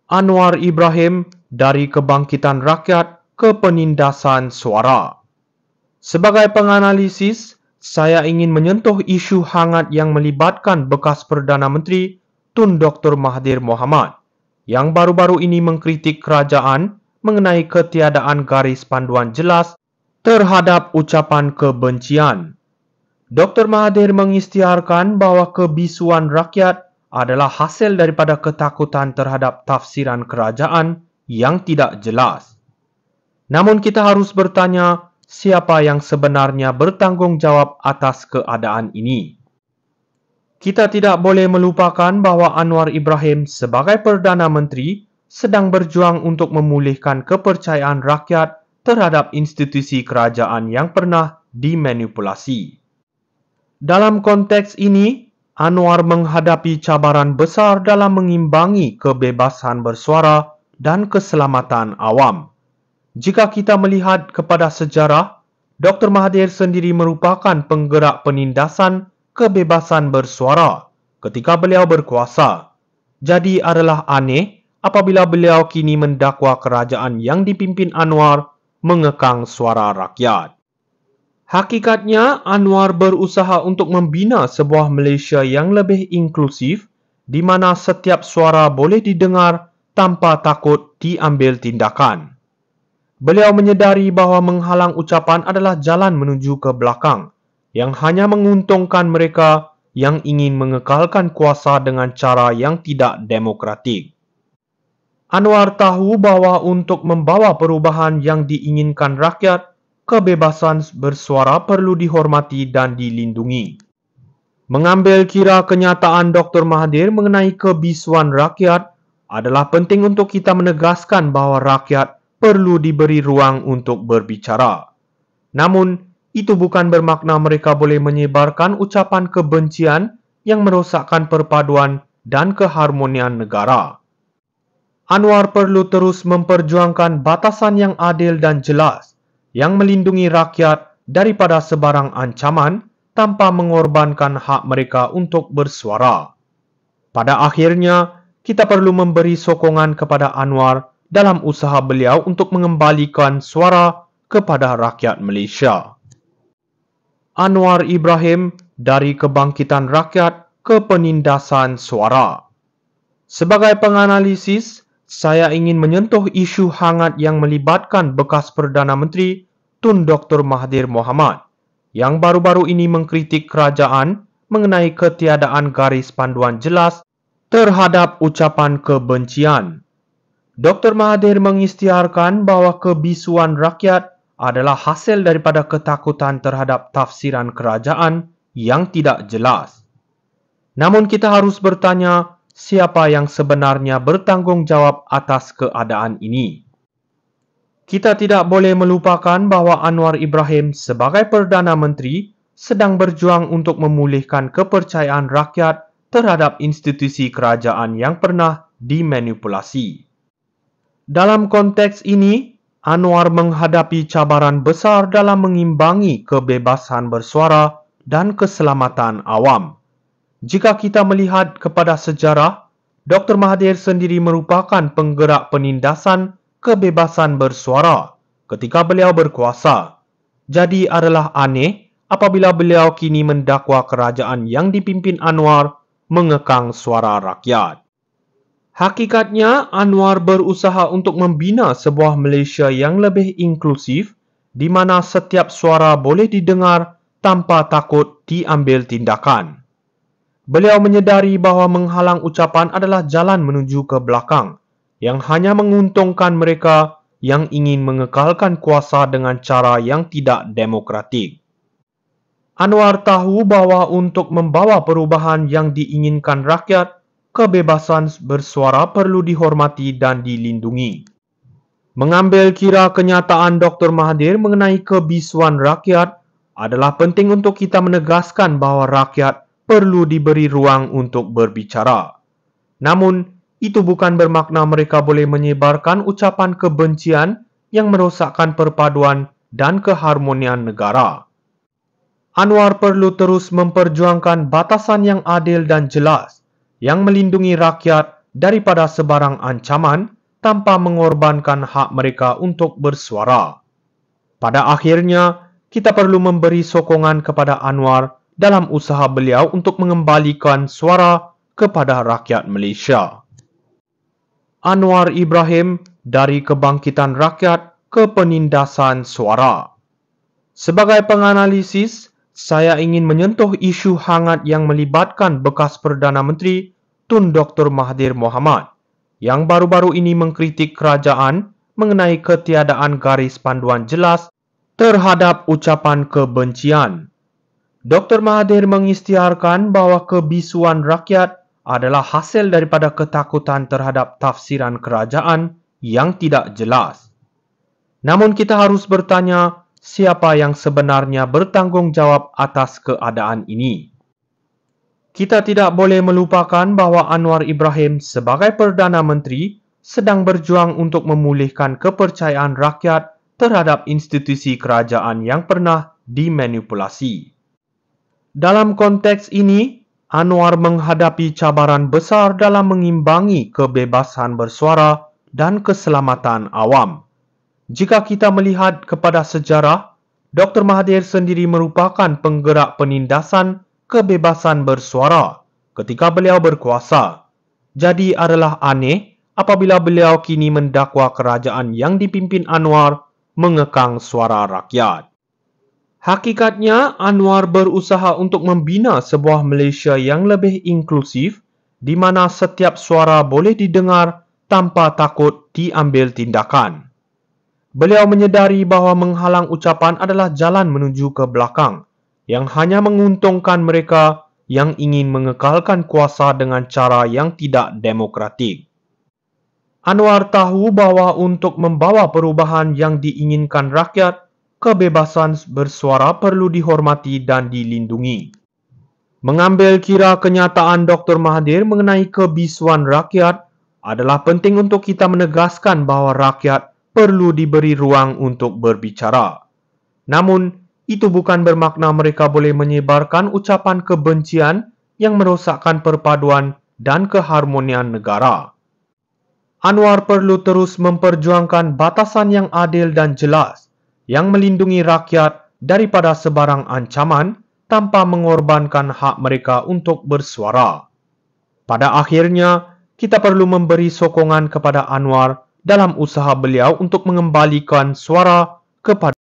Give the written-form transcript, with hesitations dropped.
Anwar Ibrahim dari Kebangkitan Rakyat ke Penindasan Suara. Sebagai penganalisis, saya ingin menyentuh isu hangat yang melibatkan bekas Perdana Menteri Tun Dr. Mahathir Mohamad yang baru-baru ini mengkritik kerajaan mengenai ketiadaan garis panduan jelas terhadap ucapan kebencian. Dr. Mahathir mengisytiharkan bahawa kebisuan rakyat adalah hasil daripada ketakutan terhadap tafsiran kerajaan yang tidak jelas. Namun kita harus bertanya, siapa yang sebenarnya bertanggungjawab atas keadaan ini? Kita tidak boleh melupakan bahawa Anwar Ibrahim sebagai Perdana Menteri sedang berjuang untuk memulihkan kepercayaan rakyat terhadap institusi kerajaan yang pernah dimanipulasi. Dalam konteks ini, Anwar menghadapi cabaran besar dalam mengimbangi kebebasan bersuara dan keselamatan awam. Jika kita melihat kepada sejarah, Dr. Mahathir sendiri merupakan penggerak penindasan kebebasan bersuara ketika beliau berkuasa. Jadi adalah aneh apabila beliau kini mendakwa kerajaan yang dipimpin Anwar mengekang suara rakyat. Hakikatnya, Anwar berusaha untuk membina sebuah Malaysia yang lebih inklusif di mana setiap suara boleh didengar tanpa takut diambil tindakan. Beliau menyedari bahawa menghalang ucapan adalah jalan menuju ke belakang yang hanya menguntungkan mereka yang ingin mengekalkan kuasa dengan cara yang tidak demokratik. Anwar tahu bahawa untuk membawa perubahan yang diinginkan rakyat, kebebasan bersuara perlu dihormati dan dilindungi. Mengambil kira kenyataan Dr. Mahathir mengenai kebisuan rakyat adalah penting untuk kita menegaskan bahawa rakyat perlu diberi ruang untuk berbicara. Namun, itu bukan bermakna mereka boleh menyebarkan ucapan kebencian yang merosakkan perpaduan dan keharmonian negara. Anwar perlu terus memperjuangkan batasan yang adil dan jelas yang melindungi rakyat daripada sebarang ancaman tanpa mengorbankan hak mereka untuk bersuara. Pada akhirnya, kita perlu memberi sokongan kepada Anwar dalam usaha beliau untuk mengembalikan suara kepada rakyat Malaysia. Anwar Ibrahim dari Kebangkitan Rakyat ke Penindasan Suara. Sebagai penganalisis, saya ingin menyentuh isu hangat yang melibatkan bekas Perdana Menteri Tun Dr. Mahathir Mohamad yang baru-baru ini mengkritik kerajaan mengenai ketiadaan garis panduan jelas terhadap ucapan kebencian. Dr. Mahathir mengisytiharkan bahawa kebisuan rakyat adalah hasil daripada ketakutan terhadap tafsiran kerajaan yang tidak jelas. Namun kita harus bertanya, siapa yang sebenarnya bertanggungjawab atas keadaan ini? Kita tidak boleh melupakan bahawa Anwar Ibrahim sebagai Perdana Menteri sedang berjuang untuk memulihkan kepercayaan rakyat terhadap institusi kerajaan yang pernah dimanipulasi. Dalam konteks ini, Anwar menghadapi cabaran besar dalam mengimbangi kebebasan bersuara dan keselamatan awam. Jika kita melihat kepada sejarah, Dr. Mahathir sendiri merupakan penggerak penindasan kebebasan bersuara ketika beliau berkuasa. Jadi adalah aneh apabila beliau kini mendakwa kerajaan yang dipimpin Anwar mengekang suara rakyat. Hakikatnya, Anwar berusaha untuk membina sebuah Malaysia yang lebih inklusif di mana setiap suara boleh didengar tanpa takut diambil tindakan. Beliau menyedari bahawa menghalang ucapan adalah jalan menuju ke belakang yang hanya menguntungkan mereka yang ingin mengekalkan kuasa dengan cara yang tidak demokratik. Anwar tahu bahawa untuk membawa perubahan yang diinginkan rakyat, kebebasan bersuara perlu dihormati dan dilindungi. Mengambil kira kenyataan Dr. Mahathir mengenai kebisuan rakyat adalah penting untuk kita menegaskan bahawa rakyat perlu diberi ruang untuk berbicara. Namun, itu bukan bermakna mereka boleh menyebarkan ucapan kebencian yang merosakkan perpaduan dan keharmonian negara. Anwar perlu terus memperjuangkan batasan yang adil dan jelas yang melindungi rakyat daripada sebarang ancaman tanpa mengorbankan hak mereka untuk bersuara. Pada akhirnya, kita perlu memberi sokongan kepada Anwar dalam usaha beliau untuk mengembalikan suara kepada rakyat Malaysia. Anwar Ibrahim dari Kebangkitan Rakyat ke Penindasan Suara. Sebagai penganalisis, saya ingin menyentuh isu hangat yang melibatkan bekas Perdana Menteri Tun Dr. Mahathir Mohamad yang baru-baru ini mengkritik kerajaan mengenai ketiadaan garis panduan jelas terhadap ucapan kebencian. Dr. Mahathir mengisytiharkan bahawa kebisuan rakyat adalah hasil daripada ketakutan terhadap tafsiran kerajaan yang tidak jelas. Namun kita harus bertanya, siapa yang sebenarnya bertanggungjawab atas keadaan ini? Kita tidak boleh melupakan bahawa Anwar Ibrahim sebagai Perdana Menteri sedang berjuang untuk memulihkan kepercayaan rakyat terhadap institusi kerajaan yang pernah dimanipulasi. Dalam konteks ini, Anwar menghadapi cabaran besar dalam mengimbangi kebebasan bersuara dan keselamatan awam. Jika kita melihat kepada sejarah, Dr. Mahathir sendiri merupakan penggerak penindasan kebebasan bersuara ketika beliau berkuasa. Jadi adalah aneh apabila beliau kini mendakwa kerajaan yang dipimpin Anwar mengekang suara rakyat. Hakikatnya, Anwar berusaha untuk membina sebuah Malaysia yang lebih inklusif di mana setiap suara boleh didengar tanpa takut diambil tindakan. Beliau menyedari bahawa menghalang ucapan adalah jalan menuju ke belakang yang hanya menguntungkan mereka yang ingin mengekalkan kuasa dengan cara yang tidak demokratik. Anwar tahu bahawa untuk membawa perubahan yang diinginkan rakyat, kebebasan bersuara perlu dihormati dan dilindungi. Mengambil kira kenyataan Dr. Mahathir mengenai kebisuan rakyat adalah penting untuk kita menegaskan bahawa rakyat perlu diberi ruang untuk berbicara. Namun, itu bukan bermakna mereka boleh menyebarkan ucapan kebencian yang merosakkan perpaduan dan keharmonian negara. Anwar perlu terus memperjuangkan batasan yang adil dan jelas yang melindungi rakyat daripada sebarang ancaman tanpa mengorbankan hak mereka untuk bersuara. Pada akhirnya, kita perlu memberi sokongan kepada Anwar dalam usaha beliau untuk mengembalikan suara kepada